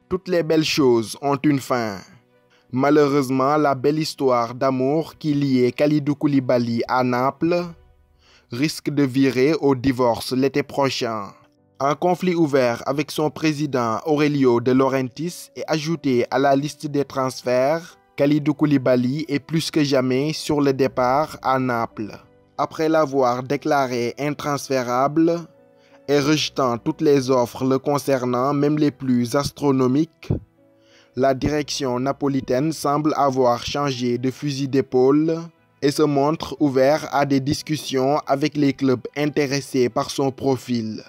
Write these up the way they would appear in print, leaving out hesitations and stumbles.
Toutes les belles choses ont une fin. Malheureusement, la belle histoire d'amour qui liait Kalidou Koulibaly à Naples risque de virer au divorce l'été prochain. Un conflit ouvert avec son président Aurelio De Laurentiis est ajouté à la liste des transferts. Kalidou Koulibaly est plus que jamais sur le départ à Naples. Après l'avoir déclaré intransférable et rejetant toutes les offres le concernant, même les plus astronomiques, la direction napolitaine semble avoir changé de fusil d'épaule et se montre ouvert à des discussions avec les clubs intéressés par son profil.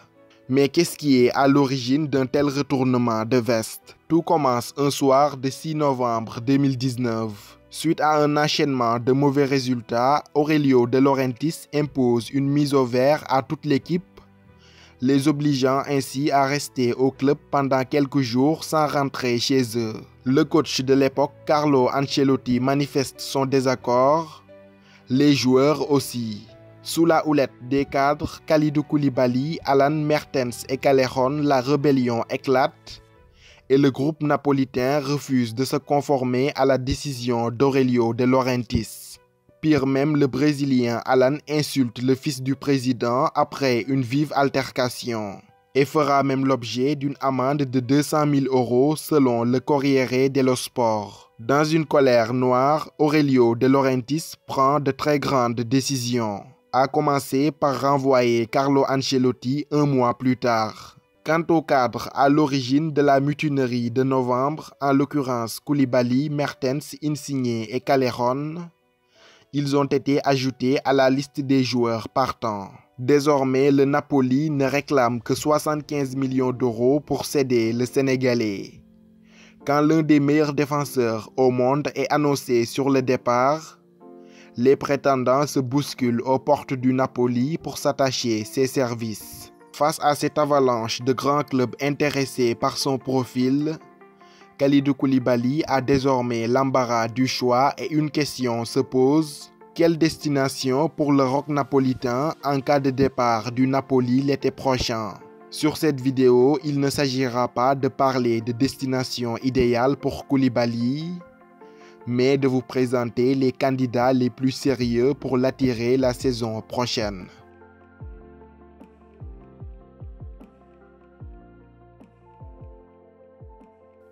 Mais qu'est-ce qui est à l'origine d'un tel retournement de veste? Tout commence un soir de 6 novembre 2019. Suite à un enchaînement de mauvais résultats, Aurelio De Laurentiis impose une mise au vert à toute l'équipe, les obligeant ainsi à rester au club pendant quelques jours sans rentrer chez eux. Le coach de l'époque, Carlo Ancelotti, manifeste son désaccord, les joueurs aussi. Sous la houlette des cadres Kalidou Koulibaly, Alan Mertens et Callejon, la rébellion éclate et le groupe napolitain refuse de se conformer à la décision d'Aurelio De Laurentiis. Pire même, le Brésilien Alan insulte le fils du président après une vive altercation et fera même l'objet d'une amende de 200 000 € selon le Corriere dello Sport. Dans une colère noire, Aurelio De Laurentiis prend de très grandes décisions, à commencer par renvoyer Carlo Ancelotti un mois plus tard. Quant au cadre à l'origine de la mutinerie de novembre, en l'occurrence Koulibaly, Mertens, Insigne et Callejon, ils ont été ajoutés à la liste des joueurs partants. Désormais, le Napoli ne réclame que 75 millions € pour céder le Sénégalais. Quand l'un des meilleurs défenseurs au monde est annoncé sur le départ, les prétendants se bousculent aux portes du Napoli pour s'attacher ses services. Face à cette avalanche de grands clubs intéressés par son profil, Kalidou Koulibaly a désormais l'embarras du choix et une question se pose. Quelle destination pour le rock napolitain en cas de départ du Napoli l'été prochain? Sur cette vidéo, il ne s'agira pas de parler de destination idéale pour Koulibaly, mais de vous présenter les candidats les plus sérieux pour l'attirer la saison prochaine.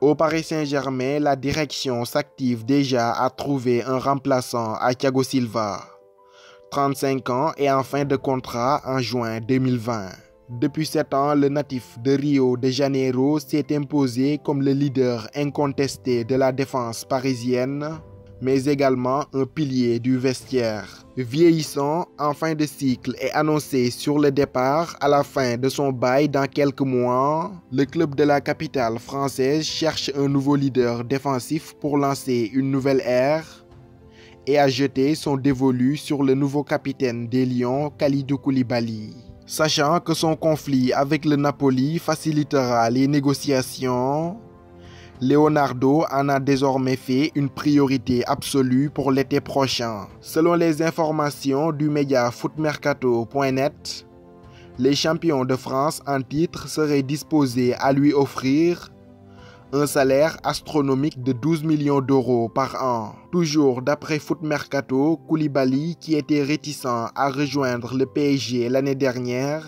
Au Paris Saint-Germain, la direction s'active déjà à trouver un remplaçant à Thiago Silva, 35 ans et en fin de contrat en juin 2020. Depuis 7 ans, le natif de Rio de Janeiro s'est imposé comme le leader incontesté de la défense parisienne, mais également un pilier du vestiaire. Vieillissant, en fin de cycle et annoncé sur le départ à la fin de son bail dans quelques mois, le club de la capitale française cherche un nouveau leader défensif pour lancer une nouvelle ère et a jeté son dévolu sur le nouveau capitaine des Lions, Kalidou Koulibaly. Sachant que son conflit avec le Napoli facilitera les négociations, Leonardo en a désormais fait une priorité absolue pour l'été prochain. Selon les informations du média footmercato.net, les champions de France en titre seraient disposés à lui offrir un salaire astronomique de 12 millions € par an. Toujours d'après Footmercato, Koulibaly, qui était réticent à rejoindre le PSG l'année dernière,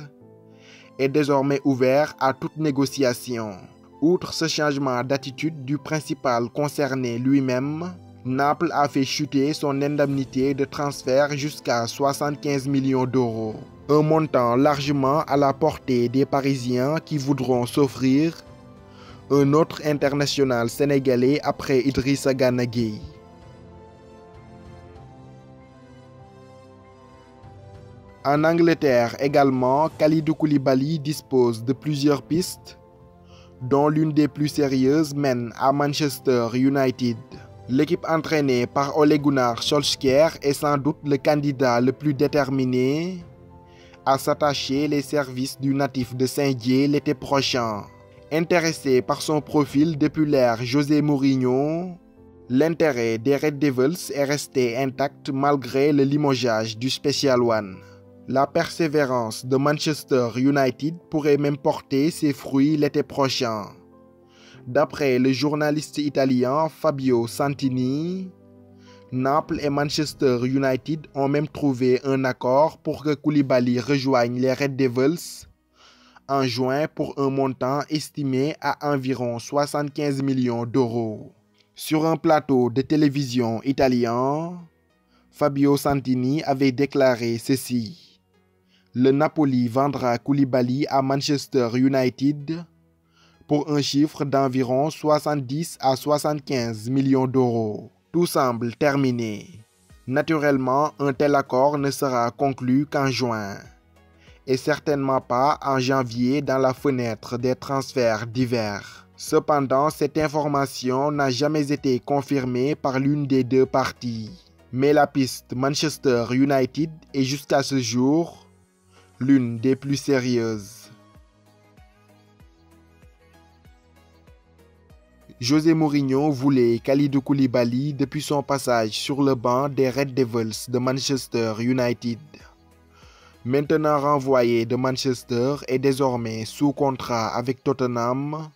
est désormais ouvert à toute négociation. Outre ce changement d'attitude du principal concerné lui-même, Naples a fait chuter son indemnité de transfert jusqu'à 75 millions €. Un montant largement à la portée des Parisiens qui voudront s'offrir un autre international sénégalais après Idrissa Gana Gueye. En Angleterre également, Kalidou Koulibaly dispose de plusieurs pistes, dont l'une des plus sérieuses mène à Manchester United. L'équipe entraînée par Ole Gunnar Solskjaer est sans doute le candidat le plus déterminé à s'attacher les services du natif de Saint-Dié l'été prochain. Intéressé par son profil depuis l'ère José Mourinho, l'intérêt des Red Devils est resté intact malgré le limogeage du Special One. La persévérance de Manchester United pourrait même porter ses fruits l'été prochain. D'après le journaliste italien Fabio Santini, Naples et Manchester United ont même trouvé un accord pour que Koulibaly rejoigne les Red Devils en juin pour un montant estimé à environ 75 millions d'euros. Sur un plateau de télévision italien, Fabio Santini avait déclaré ceci: le Napoli vendra Koulibaly à Manchester United pour un chiffre d'environ 70 à 75 millions d'euros. Tout semble terminé. Naturellement, un tel accord ne sera conclu qu'en juin, et certainement pas en janvier dans la fenêtre des transferts d'hiver. Cependant, cette information n'a jamais été confirmée par l'une des deux parties. Mais la piste Manchester United est jusqu'à ce jour l'une des plus sérieuses. José Mourinho voulait Kalidou Koulibaly depuis son passage sur le banc des Red Devils de Manchester United. Maintenant renvoyé de Manchester et désormais sous contrat avec Tottenham,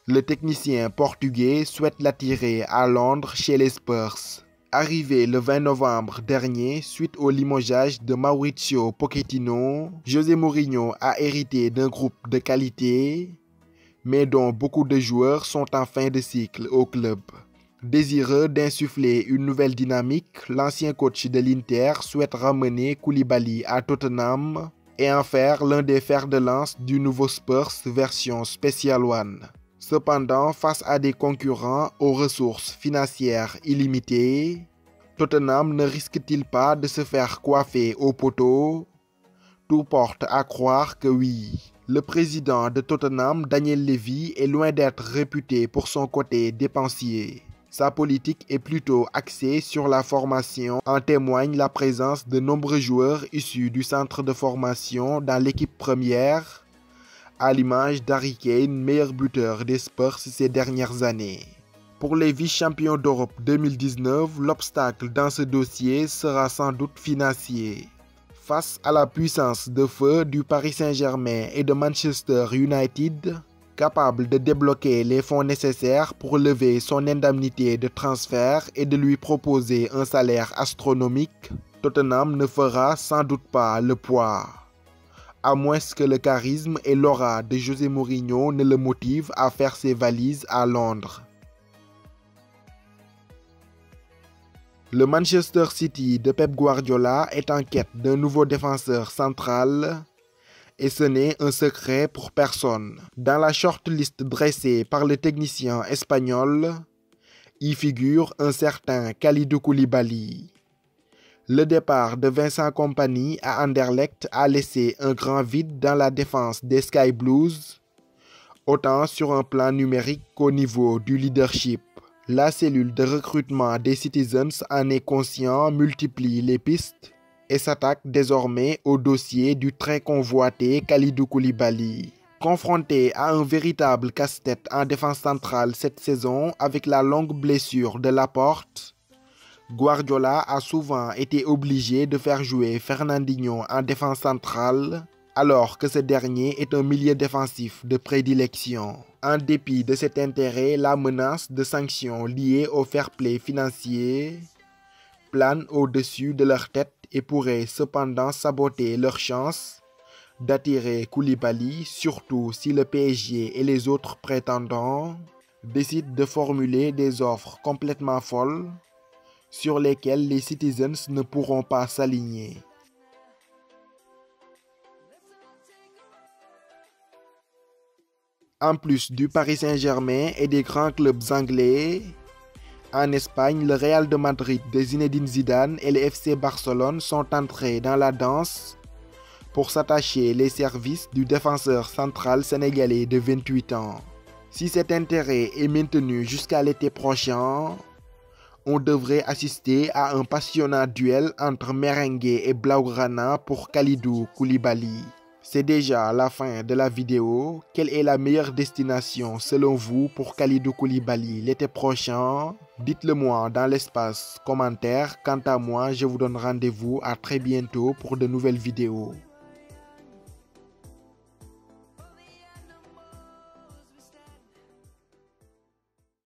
le technicien portugais souhaite l'attirer à Londres chez les Spurs. Arrivé le 20 novembre dernier suite au limogeage de Mauricio Pochettino, José Mourinho a hérité d'un groupe de qualité, mais dont beaucoup de joueurs sont en fin de cycle au club. Désireux d'insuffler une nouvelle dynamique, l'ancien coach de l'Inter souhaite ramener Koulibaly à Tottenham et en faire l'un des fers de lance du nouveau Spurs version Special One. Cependant, face à des concurrents aux ressources financières illimitées, Tottenham ne risque-t-il pas de se faire coiffer au poteau? Tout porte à croire que oui. Le président de Tottenham, Daniel Levy, est loin d'être réputé pour son côté dépensier. Sa politique est plutôt axée sur la formation, en témoigne la présence de nombreux joueurs issus du centre de formation dans l'équipe première, à l'image d'Harry Kane, meilleur buteur des Spurs ces dernières années. Pour les vice-champions d'Europe 2019, l'obstacle dans ce dossier sera sans doute financier. Face à la puissance de feu du Paris Saint-Germain et de Manchester United, capable de débloquer les fonds nécessaires pour lever son indemnité de transfert et de lui proposer un salaire astronomique, Tottenham ne fera sans doute pas le poids, à moins que le charisme et l'aura de José Mourinho ne le motivent à faire ses valises à Londres. Le Manchester City de Pep Guardiola est en quête d'un nouveau défenseur central et ce n'est un secret pour personne. Dans la shortlist dressée par le technicien espagnol, y figure un certain Kalidou Koulibaly. Le départ de Vincent Kompany à Anderlecht a laissé un grand vide dans la défense des Sky Blues, autant sur un plan numérique qu'au niveau du leadership. La cellule de recrutement des Citizens en est conscient, multiplie les pistes et s'attaque désormais au dossier du très convoité Kalidou Koulibaly. Confronté à un véritable casse-tête en défense centrale cette saison avec la longue blessure de Laporte, Guardiola a souvent été obligé de faire jouer Fernandinho en défense centrale alors que ce dernier est un milieu défensif de prédilection. En dépit de cet intérêt, la menace de sanctions liées au fair play financier plane au-dessus de leur tête et pourrait cependant saboter leur chance d'attirer Koulibaly, surtout si le PSG et les autres prétendants décident de formuler des offres complètement folles sur lesquelles les Citizens ne pourront pas s'aligner. En plus du Paris Saint-Germain et des grands clubs anglais, en Espagne, le Real de Madrid de Zinedine Zidane et le FC Barcelone sont entrés dans la danse pour s'attacher les services du défenseur central sénégalais de 28 ans. Si cet intérêt est maintenu jusqu'à l'été prochain, on devrait assister à un passionnant duel entre merengue et blaugrana pour Kalidou Koulibaly. C'est déjà la fin de la vidéo. Quelle est la meilleure destination selon vous pour Kalidou Koulibaly l'été prochain? Dites-le moi dans l'espace commentaire. Quant à moi, je vous donne rendez-vous à très bientôt pour de nouvelles vidéos.